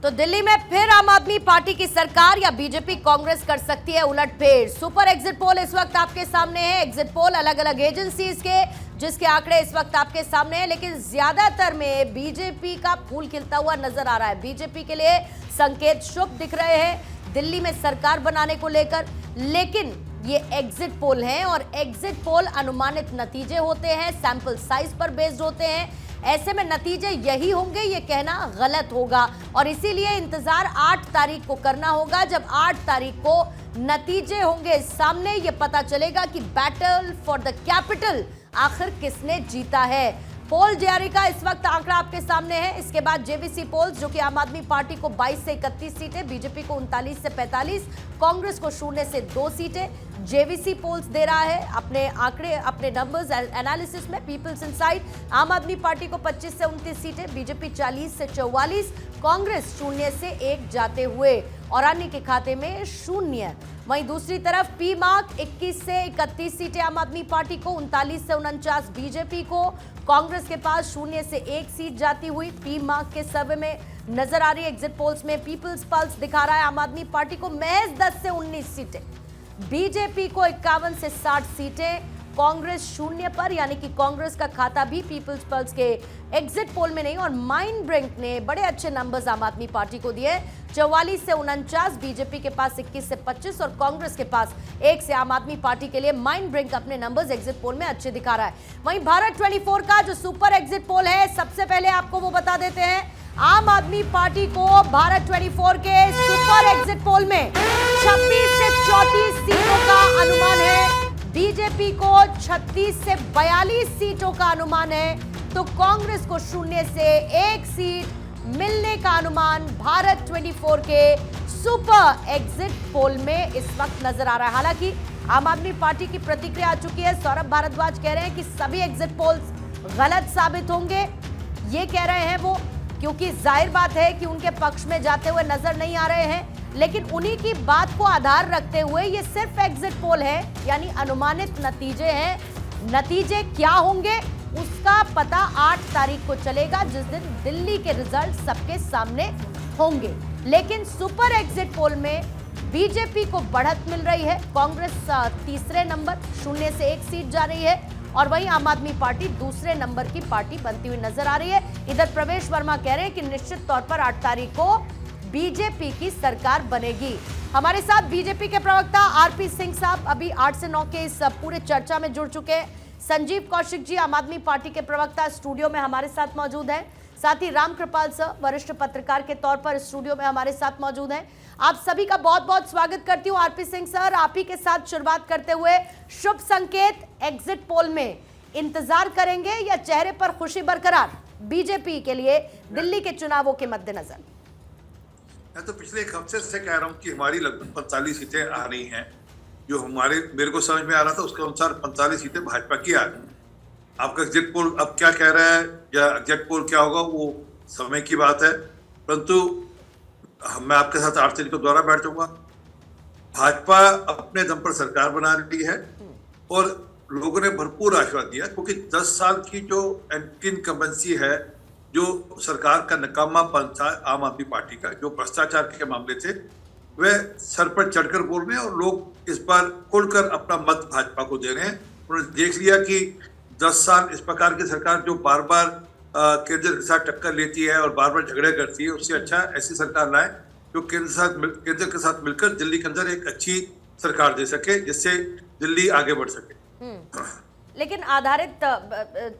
तो दिल्ली में फिर आम आदमी पार्टी की सरकार या बीजेपी कांग्रेस कर सकती है उलटफेर। सुपर एग्जिट पोल इस वक्त आपके सामने है। एग्जिट पोल अलग अलग एजेंसीज के जिसके आंकड़े इस वक्त आपके सामने हैं, लेकिन ज्यादातर में बीजेपी का फूल खिलता हुआ नजर आ रहा है। बीजेपी के लिए संकेत शुभ दिख रहे हैं दिल्ली में सरकार बनाने को लेकर, लेकिन ये एग्जिट पोल हैं और एग्जिट पोल अनुमानित नतीजे होते हैं, सैंपल साइज पर बेस्ड होते हैं। ऐसे में नतीजे यही होंगे ये कहना गलत होगा और इसीलिए इंतजार 8 तारीख को करना होगा। जब 8 तारीख को नतीजे होंगे सामने, ये पता चलेगा कि बैटल फॉर द कैपिटल आखिर किसने जीता है। पोल जारी का इस वक्त आंकड़ा आपके सामने है। इसके बाद जेवीसी पोल्स, जो कि आम आदमी पार्टी को 22 से 31 सीटें, बीजेपी को 39 से 45, कांग्रेस को 0 से 2 सीटें। जेवीसी पोल्स दे रहा है अपने आंकड़े, अपने नंबर्स एनालिसिस में। पीपल्स इनसाइड आम आदमी पार्टी को 25 से 29 सीटें, बीजेपी 40 से 44, कांग्रेस 0 से 1 जाते हुए और अन्य के खाते में 0। वहीं दूसरी तरफ पी मार्क 21 से 31 सीटें आम आदमी पार्टी को, 39 से 49 बीजेपी को, कांग्रेस के पास 0 से 1 सीट जाती हुई पी मार्क के सर्वे में नजर आ रही है। एग्जिट पोल्स में पीपल्स पल्स दिखा रहा है आम आदमी पार्टी को महज 10 से 19 सीटें, बीजेपी को 51 से 60 सीटें, कांग्रेस 0 पर, यानी कि कांग्रेस का खाता भी पीपल्स पल्स के एग्जिट पोल में नहीं। और माइंड ब्रिंक ने बड़े अच्छे नंबर्स आम आदमी पार्टी को दिए, 44 से 49, बीजेपी के पास 21 से 25 और कांग्रेस के पास 1 से आम आदमी पार्टी के लिए माइंड ब्रिंक अपने नंबर्स एग्जिट पोल में अच्छे दिखा रहा है। वहीं भारत 24 का जो सुपर एग्जिट पोल है, सबसे पहले आपको वो बता देते हैं। आम आदमी पार्टी को भारत 24 के सुपर एग्जिट पोल में 26 से 34 सीटों का अनुमान है, बीजेपी को 36 से 42 सीटों का अनुमान है, तो कांग्रेस को 0 से 1 सीट मिलने का अनुमान भारत 24 के सुपर एग्जिट पोल में इस वक्त नजर आ रहा है। हालांकि आम आदमी पार्टी की प्रतिक्रिया आ चुकी है। सौरभ भारद्वाज कह रहे हैं कि सभी एग्जिट पोल्स गलत साबित होंगे, ये कह रहे हैं वो, क्योंकि जाहिर बात है कि उनके पक्ष में जाते हुए नजर नहीं आ रहे हैं। लेकिन उन्हीं की बात को आधार रखते हुए ये सिर्फ एग्जिट पोल है, यानी अनुमानित नतीजे हैं। नतीजे क्या होंगे उसका पता 8 तारीख को चलेगा, जिस दिन दिल्ली के रिजल्ट सबके सामने होंगे। लेकिन सुपर एग्जिट पोल में बीजेपी को बढ़त मिल रही है, कांग्रेस तीसरे नंबर 0 से 1 सीट जा रही है और वहीं आम आदमी पार्टी दूसरे नंबर की पार्टी बनती हुई नजर आ रही है। इधर प्रवेश वर्मा कह रहे हैं कि निश्चित तौर पर 8 तारीख को बीजेपी की सरकार बनेगी। हमारे साथ बीजेपी के प्रवक्ता आरपी सिंह साहब अभी 8 से 9 के इस पूरे चर्चा में जुड़ चुके हैं। संजीव कौशिक जी, आम आदमी पार्टी के प्रवक्ता, स्टूडियो में हमारे साथ मौजूद हैं। साथ ही राम कृपाल सर, वरिष्ठ पत्रकार के तौर पर स्टूडियो में हमारे साथ मौजूद हैं। आप सभी का बहुत बहुत स्वागत करती हूँ। आरपी सिंह सर, आप ही के साथ शुरुआत करते हुए, शुभ संकेत एग्जिट पोल में इंतजार करेंगे या चेहरे पर खुशी बरकरार बीजेपी के लिए दिल्ली के चुनावों के मद्देनजर? मैं तो पिछले एक हफ्ते से कह रहा हूँ कि हमारी लगभग 45 सीटें आ रही हैं, जो मेरे को समझ में आ रहा था उसके अनुसार 45 सीटें भाजपा की आ रही हैं। आपका एग्जिट पोल अब क्या कह रहा है या एग्जिट पोल क्या होगा वो समय की बात है, परंतु मैं आपके साथ 8 तारीख को दोबारा बैठ जाऊंगा। भाजपा अपने दम पर सरकार बना रही है और लोगों ने भरपूर आशीर्वाद दिया, क्योंकि 10 साल की जो एंटी इनकम्बेंसी है, जो सरकार का नकामापन था आम आदमी पार्टी का, जो भ्रष्टाचार के मामले थे, वह सर पर चढ़कर बोल रहे हैं और लोग इस बार खुलकर अपना मत भाजपा को दे रहे हैं। उन्होंने देख लिया कि 10 साल इस प्रकार की सरकार जो बार बार केंद्र के साथ टक्कर लेती है और बार बार झगड़े करती है, उससे अच्छा ऐसी सरकार लाए जो केंद्र के साथ मिलकर दिल्ली के अंदर एक अच्छी सरकार दे सके, जिससे दिल्ली आगे बढ़ सके। लेकिन आधारित,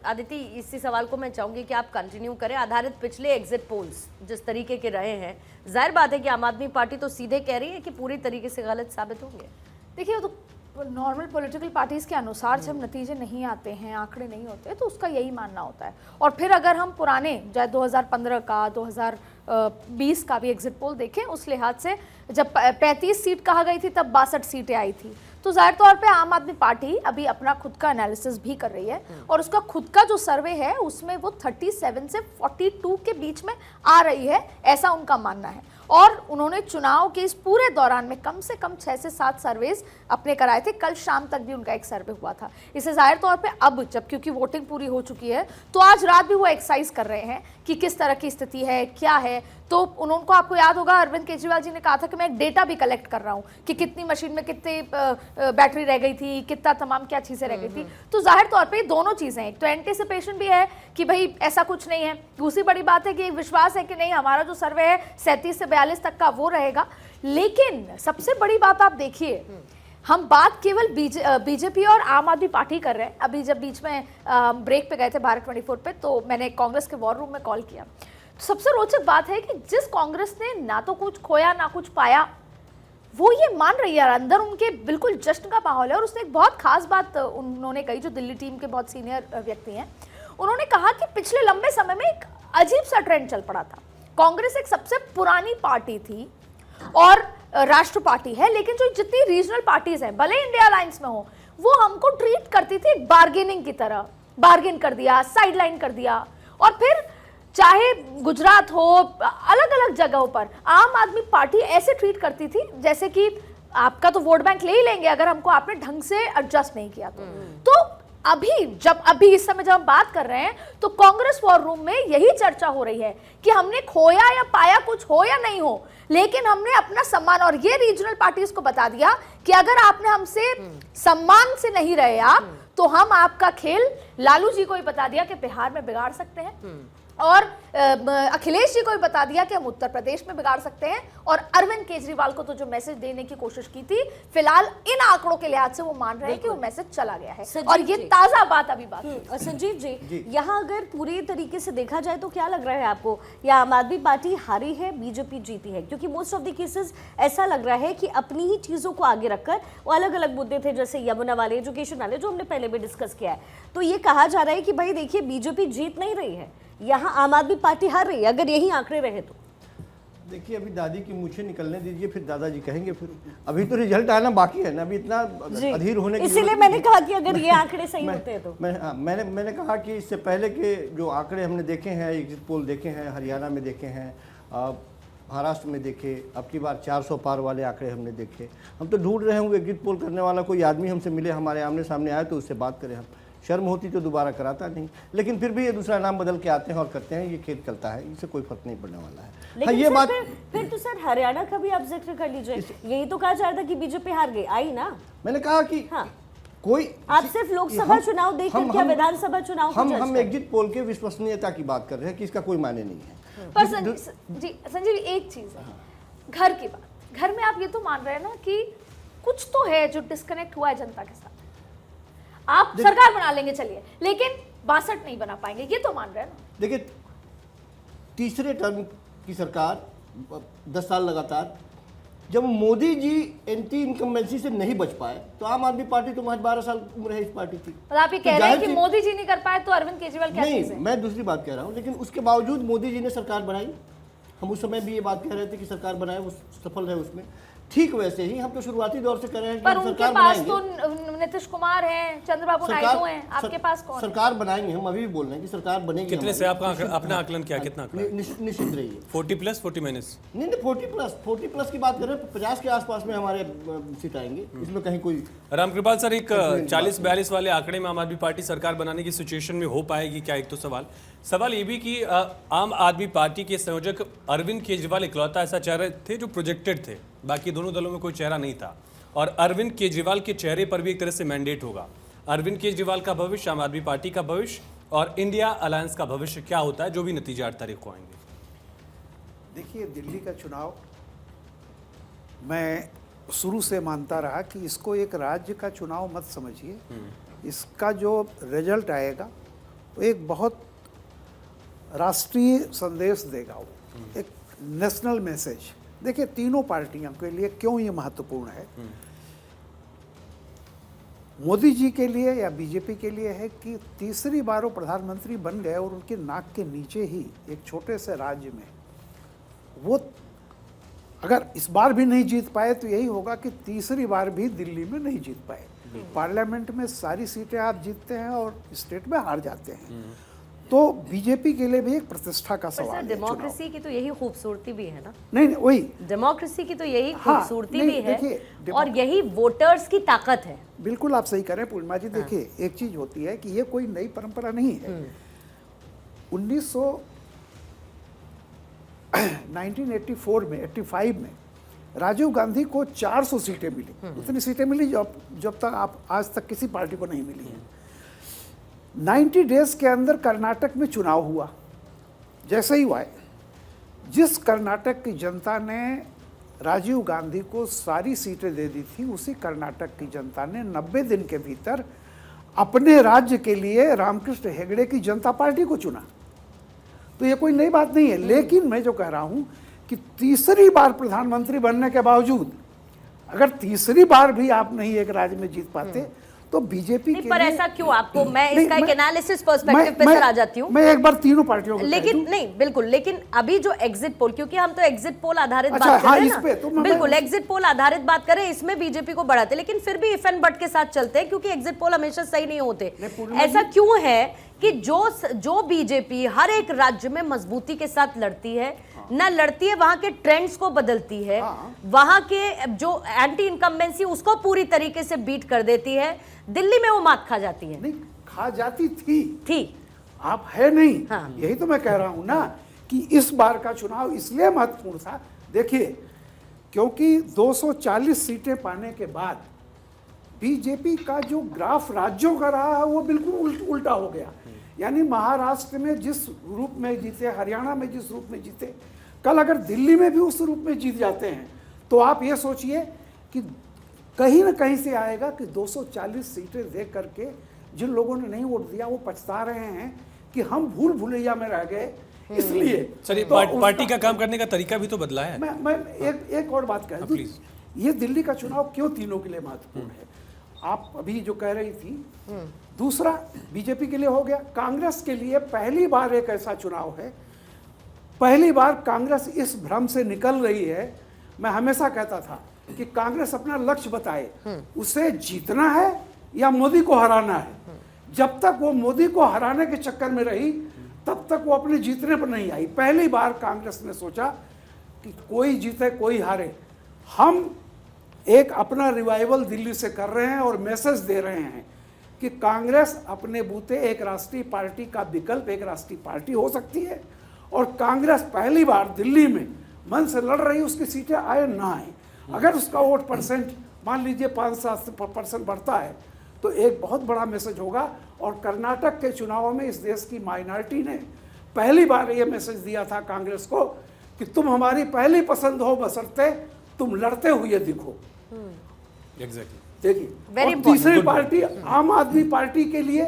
आदिति, इसी सवाल को मैं चाहूंगी कि आप कंटिन्यू करें। आधारित पिछले एग्जिट पोल्स जिस तरीके के रहे हैं, जाहिर बात है कि आम आदमी पार्टी तो सीधे कह रही है कि पूरी तरीके से गलत साबित होंगे। देखिए, वो तो नॉर्मल पॉलिटिकल पार्टीज के अनुसार जब नतीजे नहीं आते हैं, आंकड़े नहीं होते, तो उसका यही मानना होता है। और फिर अगर हम पुराने, चाहे 2015 का, 2020 का भी एग्जिट पोल देखें, उस लिहाज से जब 35 सीट कहा गई थी तब 62 सीटें आई थी। तो जाहिर तौर पे आम आदमी पार्टी अभी अपना खुद का एनालिसिस भी कर रही है और उसका खुद का जो सर्वे है उसमें वो 37 से 42 के बीच में आ रही है, ऐसा उनका मानना है। और उन्होंने चुनाव के इस पूरे दौरान में कम से कम 6 से 7 सर्वेज अपने कराए थे। कल शाम तक भी उनका एक सर्वे हुआ था। इसे जाहिर तौर पे अब जब क्योंकि वोटिंग पूरी हो चुकी है तो आज रात भी वो एक्सरसाइज कर रहे हैं कि किस तरह की स्थिति है, क्या है। तो उनको आपको याद होगा अरविंद केजरीवाल जी ने कहा था कि मैं एक डेटा भी कलेक्ट कर रहा हूँ कि कितनी मशीन में कितनी बैटरी रह गई थी, कितना तमाम क्या चीज़ें रह गई थी। तो जाहिर तौर पे ये दोनों चीज़ें हैं, एक तो एंटिसिपेशन भी है कि भाई ऐसा कुछ नहीं है, दूसरी बड़ी बात है कि एक विश्वास है कि नहीं हमारा जो सर्वे है 37 से 42 तक का वो रहेगा। लेकिन सबसे बड़ी बात आप देखिए, हम बात केवल बीजेपी और आम आदमी पार्टी कर रहे हैं। अभी जब बीच में ब्रेक पे गए थे भारत 24 पे, तो मैंने कांग्रेस के वॉर रूम में कॉल किया। तो सबसे रोचक बात है कि जिस कांग्रेस ने ना तो कुछ खोया ना कुछ पाया, वो ये मान रही है, अंदर उनके बिल्कुल जश्न का माहौल है। और उसने एक बहुत खास बात उन्होंने कही, जो दिल्ली टीम के बहुत सीनियर व्यक्ति हैं, उन्होंने कहा कि पिछले लंबे समय में एक अजीब सा ट्रेंड चल पड़ा था। कांग्रेस एक सबसे पुरानी पार्टी थी और राष्ट्र पार्टी है, लेकिन जो जितनी रीजनल पार्टीज हैं, भले इंडिया अलायंस में हो, वो हमको ट्रीट करती थी बार्गेनिंग की तरह। बार्गेन कर दिया, साइडलाइन कर दिया, और फिर चाहे गुजरात हो, अलग अलग जगहों पर आम आदमी पार्टी ऐसे ट्रीट करती थी जैसे कि आपका तो वोट बैंक ले ही लेंगे अगर हमको आपने ढंग से एडजस्ट नहीं किया तो अभी इस समय जब हम बात कर रहे हैं, तो कांग्रेस वॉर रूम में यही चर्चा हो रही है कि हमने खोया या पाया कुछ हो या नहीं हो, लेकिन हमने अपना सम्मान, और ये रीजनल पार्टीज को बता दिया कि अगर आपने हमसे सम्मान से नहीं रहे आप, तो हम आपका खेल, लालू जी को ही बता दिया कि बिहार में बिगाड़ सकते हैं, और अखिलेश जी को भी बता दिया कि हम उत्तर प्रदेश में बिगाड़ सकते हैं, और अरविंद केजरीवाल को तो जो मैसेज देने की कोशिश की थी, फिलहाल इन आंकड़ों के लिहाज से वो मान रहे हैं कि वो मैसेज चला गया है। और ये ताजा बात अभी बात और संजीव जी, यहाँ अगर पूरे तरीके से देखा जाए तो क्या लग रहा है आपको, या आम आदमी पार्टी हारी है, बीजेपी जीती है? क्योंकि मोस्ट ऑफ द केसेस ऐसा लग रहा है कि अपनी ही चीजों को आगे रखकर, वो अलग अलग मुद्दे थे जैसे यमुना वाले, एजुकेशन वाले, जो हमने पहले भी डिस्कस किया है, तो ये कहा जा रहा है कि भाई देखिए बीजेपी जीत नहीं रही है, यहाँ आम आदमी पार्टी हार रही है, अगर यही आंकड़े रहे तो। देखिए अभी दादी की मूछें निकलने दीजिए, फिर दादाजी कहेंगे, फिर अभी तो रिजल्ट आना बाकी है ना, अभी इतना अधीर होने की इसीलिए मैंने कहा कि अगर ये आंकड़े सही होते हैं तो मैंने कहा कि इससे पहले के जो आंकड़े हमने देखे हैं, एग्जिट पोल देखे हैं, हरियाणा में देखे हैं, महाराष्ट्र में देखे, अब की बार 400 पार वाले आंकड़े हमने देखे। हम तो ढूंढ रहे होंगे एग्जिट पोल करने वाला कोई आदमी हमसे मिले, हमारे आमने सामने आए तो उससे बात करें। हम शर्म होती तो दोबारा कराता नहीं, लेकिन फिर भी ये दूसरा नाम बदल के आते हैं और करते हैं, ये खेल चलता है, इससे कोई फर्क नहीं पड़ने वाला है। लेकिन ये बात फिर तो सर हरियाणा का भी आप जिक्र कर लीजिए, यही तो कहा जा रहा था कि बीजेपी हार गई, आई ना। मैंने कहा कि कोई आप सिर्फ लोकसभा चुनाव देखकर क्या विधानसभा चुनाव हम एग्जिट पोल के विश्वसनीयता की बात कर रहे हैं कि इसका कोई मायने नहीं है। पर संजीव एक चीज है, घर की बात, घर में आप ये तो मान रहे हैं ना कि कुछ तो है जो डिस्कनेक्ट हुआ है जनता के साथ। आप सरकार बना लेंगे चलिए, लेकिन 62 नहीं बना पाएंगे, ये तो मान रहे हैं ना। देखिए तीसरे टर्म की सरकार 10 साल लगातार, जब मोदी जी एंटी इनकम्बेंसी से नहीं बच पाए, तो आम आदमी पार्टी तो महज 12 साल उम्र है इस पार्टी की। और आप ये कह रहे हैं कि मोदी जी नहीं कर पाए तो अरविंद केजरीवाल क्या चीज़ है? नहीं, मैं दूसरी बात कह रहा हूँ, लेकिन उसके बावजूद मोदी जी ने सरकार बनाई। हम उस समय भी ये बात कह रहे थे कि सरकार बनाए, वो सफल रहे उसमें। ठीक वैसे ही हम तो शुरुआती दौर से कर रहे हैं कि हम सरकार बनाएंगे। पर उनके पास तो नीतीश कुमार हैं, चंद्रबाबू नायडू हैं, आपके पास कौन है? सरकार बनाएंगे, हम अभी भी बोल रहे हैं कि सरकार बनेगी। कितने से आपका अपना आकलन क्या, कितना निश्चित रहिए? 40+ 40 माइनस? नहीं 40+ की बात कर रहे हैं, 50 के आसपास में हमारे सीट आएंगे, इसमें कहीं कोई। रामकृपाल सर, एक 40-42 वाले आंकड़े में आम आदमी पार्टी सरकार बनाने की सिचुएशन में हो पाएगी क्या? एक तो सवाल ये भी कि आम आदमी पार्टी के संयोजक अरविंद केजरीवाल इकलौता ऐसा चेहरा थे जो प्रोजेक्टेड थे, बाकी दोनों दलों में कोई चेहरा नहीं था, और अरविंद केजरीवाल के चेहरे पर भी एक तरह से मैंडेट होगा। अरविंद केजरीवाल का भविष्य, आम आदमी पार्टी का भविष्य और इंडिया अलायंस का भविष्य क्या होता है, जो भी नतीजे 8 तारीख को आएंगे। देखिए दिल्ली का चुनाव मैं शुरू से मानता रहा कि इसको एक राज्य का चुनाव मत समझिए, इसका जो रिजल्ट आएगा वो एक बहुत राष्ट्रीय संदेश देगा, वो एक नेशनल मैसेज। देखिए तीनों पार्टियों के लिए क्यों ये महत्वपूर्ण है, मोदी जी के लिए या बीजेपी के लिए है कि तीसरी बार वो प्रधानमंत्री बन गए और उनके नाक के नीचे ही एक छोटे से राज्य में वो अगर इस बार भी नहीं जीत पाए तो यही होगा कि तीसरी बार भी दिल्ली में नहीं जीत पाए। पार्लियामेंट में सारी सीटें आप जीतते हैं और स्टेट में हार जाते हैं, तो बीजेपी के लिए भी एक प्रतिष्ठा का सवाल है। डेमोक्रेसी की तो यही खूबसूरती भी है ना। नहीं वही डेमोक्रेसी की तो यही खूबसूरती भी है, और यही वोटर्स की ताकत है। बिल्कुल आप सही कह रहे हैं पूर्णिमा जी। देखिए एक चीज होती है कि ये कोई नई परंपरा नहीं है। 1984 में 85 में राजीव गांधी को 400 सीटें मिली, उतनी सीटें मिली जब तक आप आज तक किसी पार्टी को नहीं मिली है। 90 डेज के अंदर कर्नाटक में चुनाव हुआ, जैसे ही हुआ, जिस कर्नाटक की जनता ने राजीव गांधी को सारी सीटें दे दी थी, उसी कर्नाटक की जनता ने 90 दिन के भीतर अपने राज्य के लिए रामकृष्ण हेगड़े की जनता पार्टी को चुना। तो ये कोई नई बात नहीं है, लेकिन मैं जो कह रहा हूं कि तीसरी बार प्रधानमंत्री बनने के बावजूद अगर तीसरी बार भी आप नहीं एक राज्य में जीत पाते तो बीजेपी के पर लिए ऐसा क्यों आपको, मैं इसका एक एनालिसिस पर्सपेक्टिव पे सर आ जाती हूँ। मैं एक बार तीनों पार्टियों को लेकिन नहीं, बिल्कुल, लेकिन अभी जो एग्जिट पोल, क्योंकि हम तो एग्जिट पोल आधारित अच्छा, बात कर हाँ, रहे इस हैं पे ना, तो मैं- बिल्कुल एग्जिट पोल आधारित बात करें, इसमें बीजेपी को बढ़ाते, लेकिन फिर भी इफ एंड बट के साथ चलते हैं, क्योंकि एग्जिट पोल हमेशा सही नहीं होते। ऐसा क्यों है कि जो बीजेपी हर एक राज्य में मजबूती के साथ लड़ती है, न लड़ती है, वहां के ट्रेंड्स को बदलती है, वहां के जो एंटी इनकम्बेंसी उसको पूरी तरीके से बीट कर देती है, दिल्ली में वो मात खा जाती है। नहीं खा जाती थी, आप है नहीं। हाँ। यही तो मैं कह रहा हूं ना कि इस बार का चुनाव इसलिए महत्वपूर्ण था, देखिए, क्योंकि 240 सीटें पाने के बाद बीजेपी का जो ग्राफ राज्यों का रहा है वो बिल्कुल उल्टा हो गया। यानी महाराष्ट्र में जिस रूप में जीते, हरियाणा में जिस रूप में जीते, कल अगर दिल्ली में भी उस रूप में जीत जाते हैं तो आप ये सोचिए कि कहीं ना कहीं से आएगा कि 240 सीटें दे करके जिन लोगों ने नहीं वोट दिया वो पछता रहे हैं कि हम भूल भुलैया में रह गए। इसलिए सर, तो पार्टी का काम करने का तरीका भी तो बदला है। मैं एक और बात कह दूं, प्लीज। ये दिल्ली का चुनाव क्यों तीनों के लिए महत्वपूर्ण है, आप अभी जो कह रही थी, दूसरा बीजेपी के लिए हो गया, कांग्रेस के लिए पहली बार एक ऐसा चुनाव है, पहली बार कांग्रेस इस भ्रम से निकल रही है। मैं हमेशा कहता था कि कांग्रेस अपना लक्ष्य बताए, उसे जीतना है या मोदी को हराना है। जब तक वो मोदी को हराने के चक्कर में रही तब तक वो अपने जीतने पर नहीं आई। पहली बार कांग्रेस ने सोचा कि कोई जीते कोई हारे, हम एक अपना रिवाइवल दिल्ली से कर रहे हैं और मैसेज दे रहे हैं कि कांग्रेस अपने बूते एक राष्ट्रीय पार्टी का विकल्प, एक राष्ट्रीय पार्टी हो सकती है। और कांग्रेस पहली बार दिल्ली में मन से लड़ रही, उसकी सीटें आए ना आए, अगर उसका वोट परसेंट मान लीजिए 5-7% बढ़ता है तो एक बहुत बड़ा मैसेज होगा। और कर्नाटक के चुनावों में इस देश की माइनॉरिटी ने पहली बार ये मैसेज दिया था कांग्रेस को कि तुम हमारी पहली पसंद हो, बशर्ते तुम लड़ते हुए दिखो। एग्जैक्टली। देखिए, और तीसरी पार्टी आम आदमी पार्टी के लिए,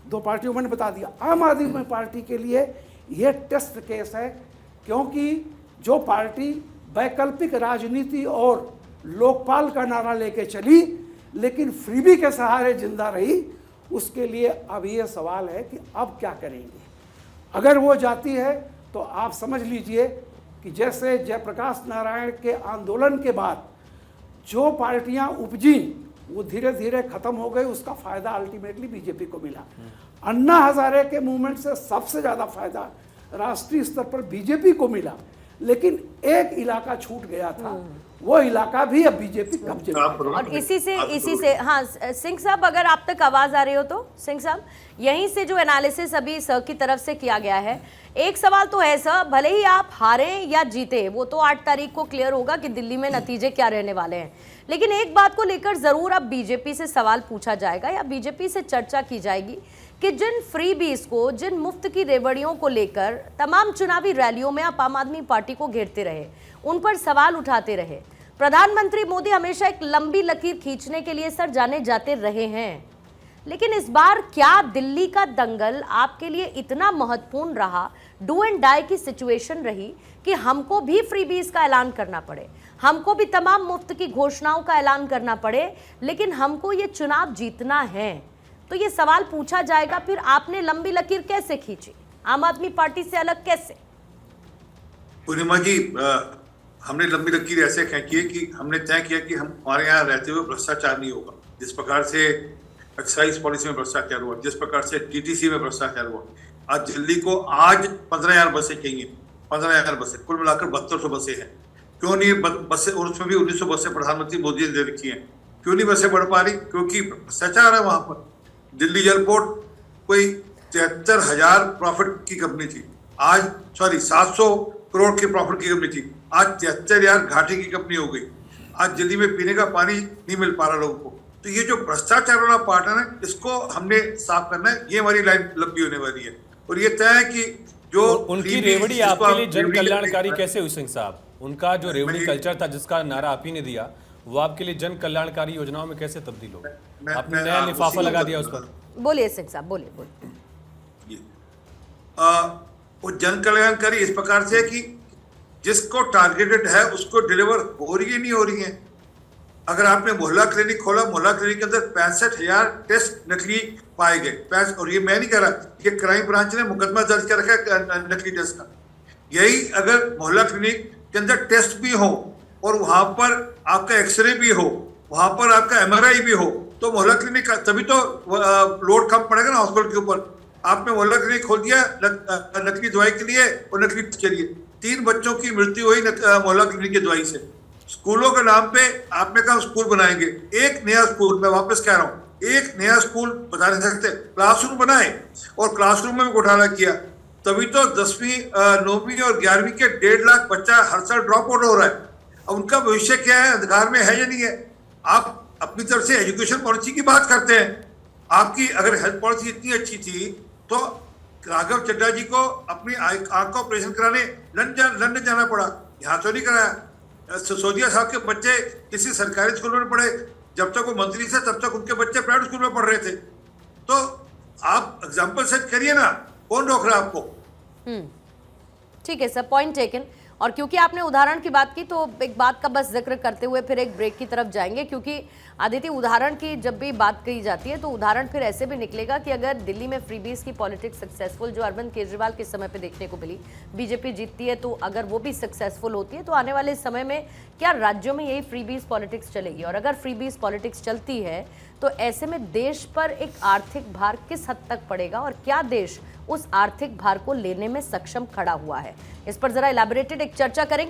दो पार्टियों मैंने बता दिया, आम आदमी पार्टी के लिए यह टेस्ट केस है, क्योंकि जो पार्टी वैकल्पिक राजनीति और लोकपाल का नारा लेके चली लेकिन फ्रीबी के सहारे जिंदा रही, उसके लिए अब ये सवाल है कि अब क्या करेंगे। अगर वो जाती है तो आप समझ लीजिए कि जैसे जयप्रकाश नारायण के आंदोलन के बाद जो पार्टियां उपजी वो धीरे धीरे खत्म हो गई, उसका फायदा अल्टीमेटली बीजेपी को मिला। अन्ना हजारे के मूवमेंट से सबसे ज्यादा फायदा राष्ट्रीय स्तर पर बीजेपी को मिला, लेकिन एक इलाका छूट गया था, वो इलाका भी अब बीजेपी कब्जे में है। और इसी से हाँ, सिंह साहब अगर आप तक आवाज आ रही हो तो सिंह साहब, यहीं से जो एनालिसिस अभी सर की तरफ से किया गया है, एक सवाल तो है सर, भले ही आप हारे या जीते, वो तो 8 तारीख को क्लियर होगा कि दिल्ली में नतीजे क्या रहने वाले हैं, लेकिन एक बात को लेकर जरूर अब बीजेपी से सवाल पूछा जाएगा या बीजेपी से चर्चा की जाएगी कि जिन फ्रीबीज को, जिन मुफ्त की रेवड़ियों को लेकर तमाम चुनावी रैलियों में आप आम आदमी पार्टी को घेरते रहे, उन पर सवाल उठाते रहे। प्रधानमंत्री मोदी हमेशा एक लंबी लकीर खींचने के लिए सर जाने जाते रहे हैं, लेकिन इस बार क्या दिल्ली का दंगल आपके लिए इतना महत्वपूर्ण रहा, डू एंड डाई की सिचुएशन रही कि हमको भी फ्रीबीज का ऐलान करना पड़े, हमको भी तमाम मुफ्त की घोषणाओं का ऐलान करना पड़े, लेकिन हमको ये चुनाव जीतना है? तो ये सवाल पूछा जाएगा, फिर आपने लंबी लकीर कैसे खींची, आम आदमी पार्टी से अलग कैसे? पूर्णिमा जी, हमने लंबी लकीर ऐसे खींची है कि हमने तय किया कि हम हमारे यहाँ रहते हुए भ्रष्टाचार नहीं होगा। जिस प्रकार से एक्साइज पॉलिसी में भ्रष्टाचार हुआ, जिस प्रकार से टीटीसी में भ्रष्टाचार हुआ, आज दिल्ली को आज 15,000 बसें चाहिए, 15,000 बसें, कुल मिलाकर 7200 बसें हैं। क्यों नहीं बसें, और उसमें भी 1900 बसें प्रधानमंत्री मोदी ने दे रखी हैं, क्यों नहीं बसें बढ़ पा रही? क्योंकि भ्रष्टाचार है वहां पर। दिल्ली एयरपोर्ट कोई 73,000 प्रॉफिट की कंपनी थी, आज 700 करोड़ के प्रॉफिट की कंपनी थी, आज 73,000 घाटे की कंपनी हो गई। आज दिल्ली में पीने का पानी नहीं मिल पा रहा लोगों को। तो ये जो भ्रष्टाचार वाला पार्टनर है, इसको हमने साफ करना है। ये हमारी लाइन लंबी होने वाली है और ये तय है कि जो उनकी रेवड़ी आपके लिए जन कल्याणकारी कैसे हुई सिंह साहब? उनका जो रेवड़ी कल्चर था जिसका नारा आप ही ने दिया, वो आपके लिए जन कल्याणकारी योजनाओं में कैसे तब्दील हो? आपने नया लिफाफा लगा दिया उस पर। बोलिए सिंह साहब, बोलिए। वो जन कल्याणकारी इस प्रकार से है कि जिसको टारगेटेड है उसको डिलीवर हो रही है, नहीं हो रही है। अगर आपने मोहल्ला क्लिनिक खोला, मोहल्ला क्लिनिक के अंदर 65,000 टेस्ट नकली पाए गए। और ये मैं नहीं कह रहा, ये क्राइम ब्रांच ने मुकदमा दर्ज कर रखा है नकली टेस्ट का। यही अगर मोहल्ला क्लिनिक के अंदर टेस्ट भी हो और वहां पर आपका एक्सरे भी हो, वहां पर आपका MRI भी हो, तो मोहल्ला क्लिनिक का तभी तो लोड कम पड़ेगा ना हॉस्पिटल के ऊपर। आपने मोहल्ला क्लिनिक खोल दिया नकली दवाई के लिए और नकली टेस्ट के लिए। 3 बच्चों की मृत्यु हुई मोहल्ला क्लिनिक की दवाई से। स्कूलों के नाम पे आपने कहा स्कूल बनाएंगे, एक नया स्कूल, मैं वापस कह रहा हूँ, एक नया स्कूल बता नहीं सकते। क्लासरूम बनाए और क्लासरूम में भी घोटाला किया, तभी तो 10वीं 9वीं और 11वीं के 1.5 लाख बच्चा हर साल ड्रॉप आउट हो रहा है। अब उनका भविष्य क्या है, अधिकार में है या नहीं है? आप अपनी तरफ से एजुकेशन पॉलिसी की बात करते हैं। आपकी अगर हेल्थ पॉलिसी इतनी अच्छी थी तो राघव चड्ढा जी को अपनी आंख का ऑपरेशन कराने लंदन जाना पड़ा, यहाँ तो नहीं कराया। सिसोदिया साहब के बच्चे किसी सरकारी स्कूल में पढ़े, जब तक वो मंत्री थे तब तक उनके बच्चे प्राइवेट स्कूल में पढ़ रहे थे। तो आप एग्जाम्पल सेट करिए ना, कौन रोक रहा है आपको? ठीक है सर, पॉइंट टेकन। और क्योंकि आपने उदाहरण की बात की तो एक बात का बस जिक्र करते हुए फिर एक ब्रेक की तरफ जाएंगे, क्योंकि आदित्य, उदाहरण की जब भी बात कही जाती है तो उदाहरण फिर ऐसे भी निकलेगा कि अगर दिल्ली में फ्रीबीज की पॉलिटिक्स सक्सेसफुल जो अरविंद केजरीवाल के समय पे देखने को मिली, बीजेपी जीतती है, तो अगर वो भी सक्सेसफुल होती है तो आने वाले समय में क्या राज्यों में यही फ्रीबीज पॉलिटिक्स चलेगी? और अगर फ्रीबीज पॉलिटिक्स चलती है तो ऐसे में देश पर एक आर्थिक भार किस हद तक पड़ेगा और क्या देश उस आर्थिक भार को लेने में सक्षम खड़ा हुआ है? इस पर जरा इलैबोरेटेड एक चर्चा करेंगे।